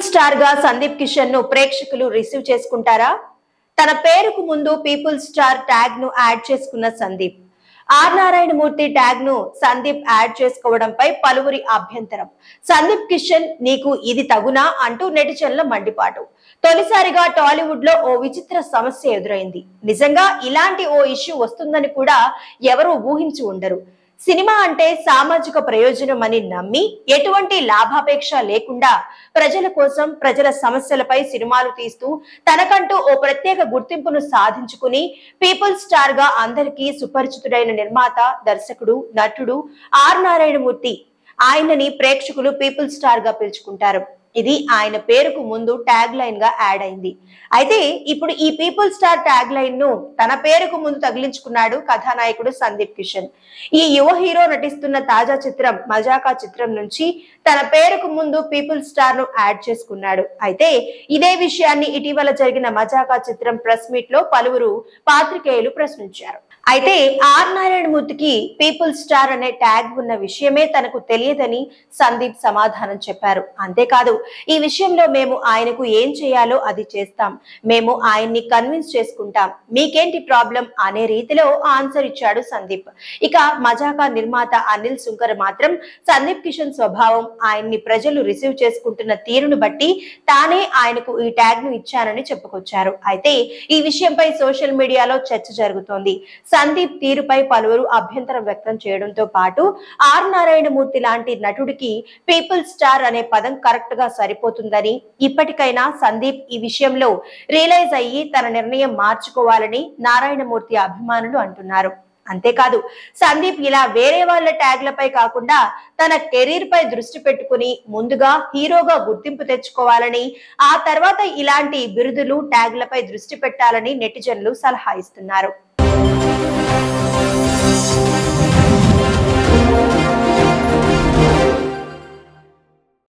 Star గా సందీప్ కిషన్ ను ప్రేక్షకులు రిసీవ్ చేసుకుంటారా? తన పేరుకు ముందు పీపుల్ స్టార్ ట్యాగ్ ను యాడ్ చేసుకున్న సందీప్. ఆర్ నారాయణమూర్తి ట్యాగ్ ను సందీప్ యాడ్ చేసుకోవడంపై పలువురి అభ్యంతరం. సందీప్ కిషన్ నీకు ఇది తగునా అంటూ నెటిజన్ల మండిపాటు. తొలిసారిగా టాలీవుడ్ లో ఓ విచిత్ర సమస్య ఎదురైంది. నిజంగా ఇలాంటి ఓ ఇష్యూ వస్తుందని కూడా ఎవరూ ఊహించి ఉండరు. సినిమా అంటే సామాజిక ప్రయోజనం అని నమ్మి ఎటువంటి లాభాపేక్ష లేకుండా ప్రజల కోసం, ప్రజల సమస్యలపై సినిమాలు తీస్తూ తనకంటూ ఓ ప్రత్యేక గుర్తింపును సాధించుకుని పీపుల్ స్టార్ గా అందరికీ సుపరిచితుడైన నిర్మాత, దర్శకుడు, నటుడు ఆర్ నారాయణమూర్తి. ఆయనని ప్రేక్షకులు పీపుల్ స్టార్ గా పిలుచుకుంటారు. ఇది ఆయన పేరుకు ముందు ట్యాగ్ లైన్ గా యాడ్ అయింది. అయితే ఇప్పుడు ఈ పీపుల్ స్టార్ ట్యాగ్ లైన్ ను తన పేరుకు ముందు తగిలించుకున్నాడు కథానాయకుడు సందీప్ కిషన్. ఈ యువ హీరో నటిస్తున్న తాజా చిత్రం మజాకా చిత్రం నుంచి తన పేరుకు ముందు పీపుల్ స్టార్ ను యాడ్ చేసుకున్నాడు. అయితే ఇదే విషయాన్ని ఇటీవల జరిగిన మజాకా చిత్రం ప్రెస్ మీట్ లో పలువురు పాత్రికేయులు ప్రశ్నించారు. అయితే ఆర్ నారాయణమూర్తికి పీపుల్ స్టార్ అనే ట్యాగ్ ఉన్న విషయమే తనకు తెలియదని సందీప్ సమాధానం చెప్పారు. అంతేకాదు, ఈ విషయంలో మేము ఆయనకు ఏం చేయాలో అది చేస్తాం, మేము ఆయన్ని కన్విన్స్ చేసుకుంటాం, మీకేంటి ప్రాబ్లం అనే రీతిలో ఆన్సర్ ఇచ్చాడు సందీప్. ఇక మజాకా నిర్మాత అనిల్ సుంకర్ మాత్రం సందీప్ కిషన్ స్వభావం, ఆయన్ని ప్రజలు రిసీవ్ చేసుకుంటున్న తీరును బట్టి తానే ఆయనకు ఈ ట్యాగ్ ను ఇచ్చానని చెప్పుకొచ్చారు. అయితే ఈ విషయంపై సోషల్ మీడియాలో చర్చ జరుగుతోంది. సందీప్ తీరుపై పలువురు అభ్యంతరం వ్యక్తం చేయడంతో పాటు ఆర్ నారాయణమూర్తి లాంటి నటుడికి పీపుల్ స్టార్ అనే పదం కరెక్ట్ గా సరిపోతుందని, ఇప్పటికైనా సందీప్ ఈ విషయంలో రియలైజ్ అయ్యి తన నిర్ణయం మార్చుకోవాలని నారాయణమూర్తి అభిమానులు అంటున్నారు. అంతేకాదు, సందీప్ ఇలా వేరే వాళ్ళ ట్యాగ్లపై కాకుండా తన కెరీర్ పై దృష్టి పెట్టుకుని ముందుగా హీరోగా గుర్తింపు తెచ్చుకోవాలని, ఆ తర్వాత ఇలాంటి బిరుదులు, ట్యాగ్లపై దృష్టి పెట్టాలని నెటిజన్లు సలహా ఇస్తున్నారు.